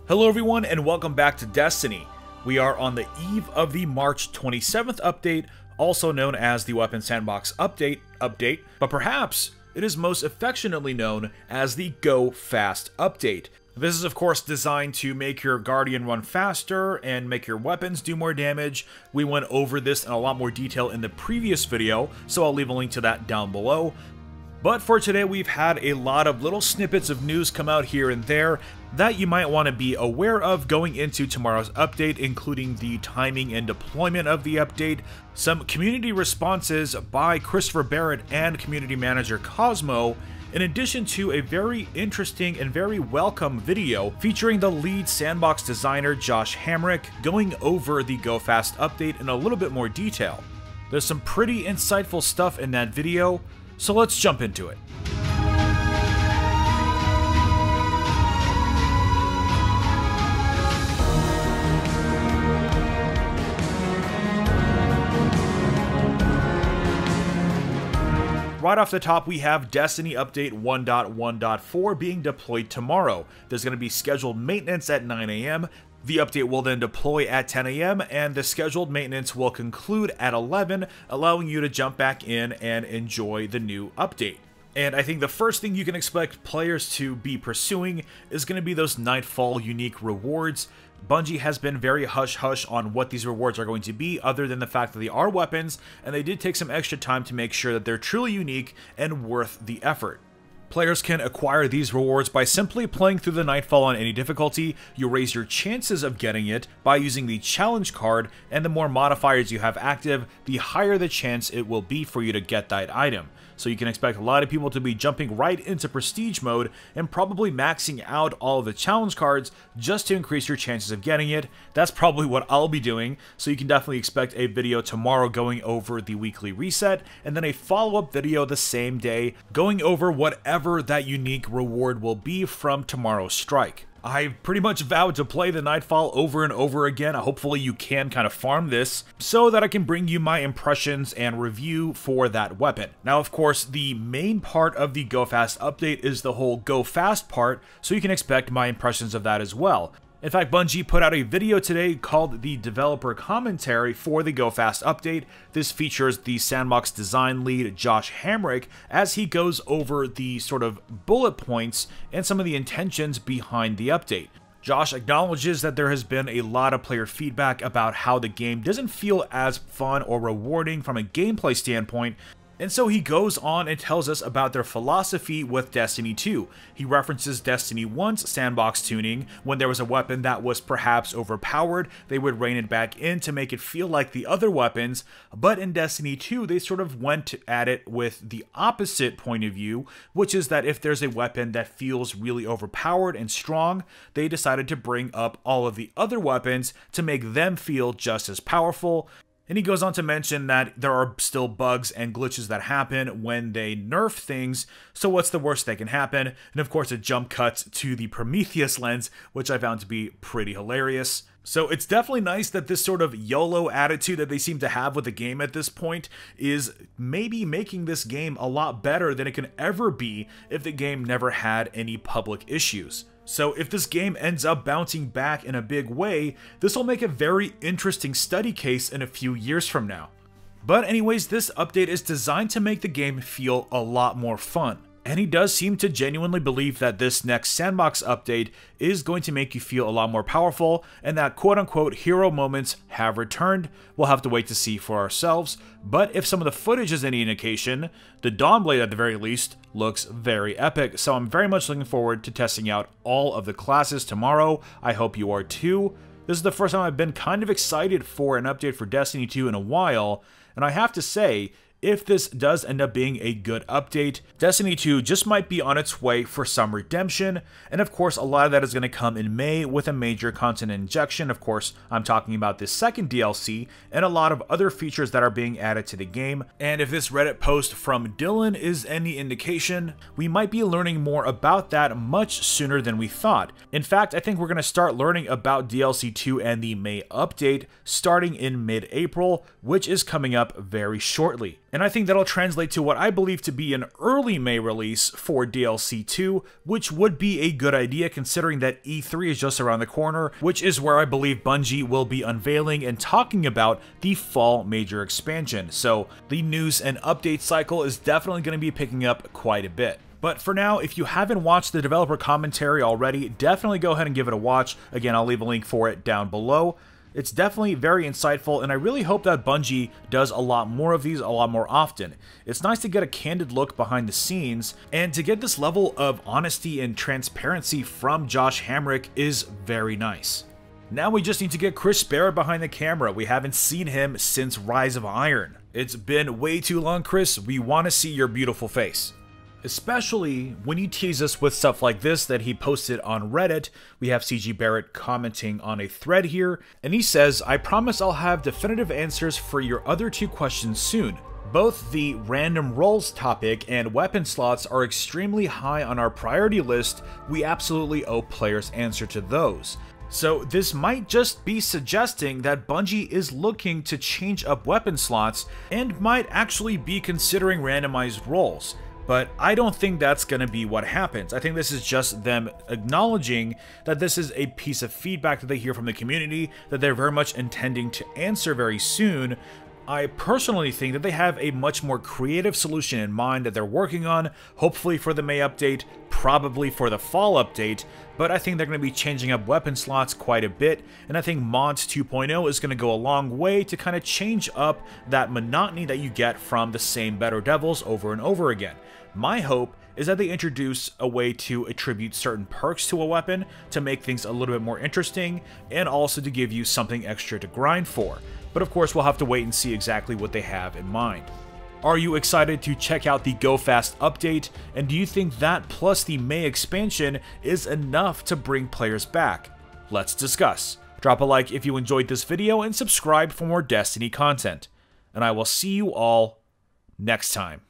Hello everyone and welcome back to Destiny. We are on the eve of the March 27th update, also known as the Weapon Sandbox update, but perhaps it is most affectionately known as the Go Fast update. This is of course designed to make your Guardian run faster and make your weapons do more damage. We went over this in a lot more detail in the previous video, so I'll leave a link to that down below. But for today, we've had a lot of little snippets of news come out here and there that you might want to be aware of going into tomorrow's update, including the timing and deployment of the update, some community responses by Christopher Barrett and community manager Cosmo, in addition to a very interesting and very welcome video featuring the lead sandbox designer Josh Hamrick going over the Go Fast update in a little bit more detail. There's some pretty insightful stuff in that video, so let's jump into it. Right off the top, we have Destiny Update 1.1.4 being deployed tomorrow. There's going to be scheduled maintenance at 9 AM. The update will then deploy at 10 AM, and the scheduled maintenance will conclude at 11, allowing you to jump back in and enjoy the new update. And I think the first thing you can expect players to be pursuing is going to be those Nightfall unique rewards. Bungie has been very hush-hush on what these rewards are going to be, other than the fact that they are weapons, and they did take some extra time to make sure that they're truly unique and worth the effort. Players can acquire these rewards by simply playing through the Nightfall on any difficulty. You raise your chances of getting it by using the challenge card, and the more modifiers you have active, the higher the chance it will be for you to get that item. So you can expect a lot of people to be jumping right into prestige mode and probably maxing out all of the challenge cards just to increase your chances of getting it. That's probably what I'll be doing, so you can definitely expect a video tomorrow going over the weekly reset, and then a follow-up video the same day going over whatever that unique reward will be from tomorrow's strike. I pretty much vowed to play the Nightfall over and over again. Hopefully you can kind of farm this so that I can bring you my impressions and review for that weapon. Now, of course, the main part of the Go Fast update is the whole Go Fast part, so you can expect my impressions of that as well. In fact, Bungie put out a video today called the Developer Commentary for the Go Fast update. This features the sandbox design lead Josh Hamrick as he goes over the sort of bullet points and some of the intentions behind the update. Josh acknowledges that there has been a lot of player feedback about how the game doesn't feel as fun or rewarding from a gameplay standpoint, and so he goes on and tells us about their philosophy with Destiny 2. He references Destiny 1's sandbox tuning. When there was a weapon that was perhaps overpowered, they would rein it back in to make it feel like the other weapons, but in Destiny 2 they sort of went at it with the opposite point of view, which is that if there's a weapon that feels really overpowered and strong, they decided to bring up all of the other weapons to make them feel just as powerful. And he goes on to mention that there are still bugs and glitches that happen when they nerf things, so what's the worst that can happen? And of course, a jump cuts to the Prometheus lens, which I found to be pretty hilarious. So it's definitely nice that this sort of YOLO attitude that they seem to have with the game at this point is maybe making this game a lot better than it can ever be if the game never had any public issues. So if this game ends up bouncing back in a big way, this will make a very interesting study case in a few years from now. But anyways, this update is designed to make the game feel a lot more fun. And he does seem to genuinely believe that this next sandbox update is going to make you feel a lot more powerful, and that quote-unquote hero moments have returned. We'll have to wait to see for ourselves, but if some of the footage is any indication, the Dawnblade at the very least looks very epic, so I'm very much looking forward to testing out all of the classes tomorrow. I hope you are too. This is the first time I've been kind of excited for an update for Destiny 2 in a while, and I have to say, if this does end up being a good update, Destiny 2 just might be on its way for some redemption, and of course a lot of that is going to come in May with a major content injection. Of course, I'm talking about this second DLC and a lot of other features that are being added to the game, and if this Reddit post from Dylan is any indication, we might be learning more about that much sooner than we thought. In fact, I think we're going to start learning about DLC 2 and the May update starting in mid-April, which is coming up very shortly. And I think that'll translate to what I believe to be an early May release for DLC 2, which would be a good idea considering that E3 is just around the corner, which is where I believe Bungie will be unveiling and talking about the fall major expansion. So the news and update cycle is definitely going to be picking up quite a bit. But for now, if you haven't watched the developer commentary already, definitely go ahead and give it a watch. Again, I'll leave a link for it down below. It's definitely very insightful, and I really hope that Bungie does a lot more of these a lot more often. It's nice to get a candid look behind the scenes, and to get this level of honesty and transparency from Josh Hamrick is very nice. Now we just need to get Chris Barrett behind the camera. We haven't seen him since Rise of Iron. It's been way too long, Chris. We want to see your beautiful face. Especially when you tease us with stuff like this that he posted on Reddit. We have CG Barrett commenting on a thread here, and he says, "I promise I'll have definitive answers for your other two questions soon. Both the random rolls topic and weapon slots are extremely high on our priority list. We absolutely owe players answer to those." So this might just be suggesting that Bungie is looking to change up weapon slots and might actually be considering randomized rolls. But I don't think that's going to be what happens. I think this is just them acknowledging that this is a piece of feedback that they hear from the community that they're very much intending to answer very soon. I personally think that they have a much more creative solution in mind that they're working on, hopefully for the May update, probably for the fall update, but I think they're going to be changing up weapon slots quite a bit, and I think Mods 2.0 is going to go a long way to kind of change up that monotony that you get from the same Better Devils over and over again. My hope is that they introduce a way to attribute certain perks to a weapon to make things a little bit more interesting, and also to give you something extra to grind for. But of course, we'll have to wait and see exactly what they have in mind. Are you excited to check out the Go Fast update? And do you think that plus the May expansion is enough to bring players back? Let's discuss. Drop a like if you enjoyed this video and subscribe for more Destiny content. And I will see you all next time.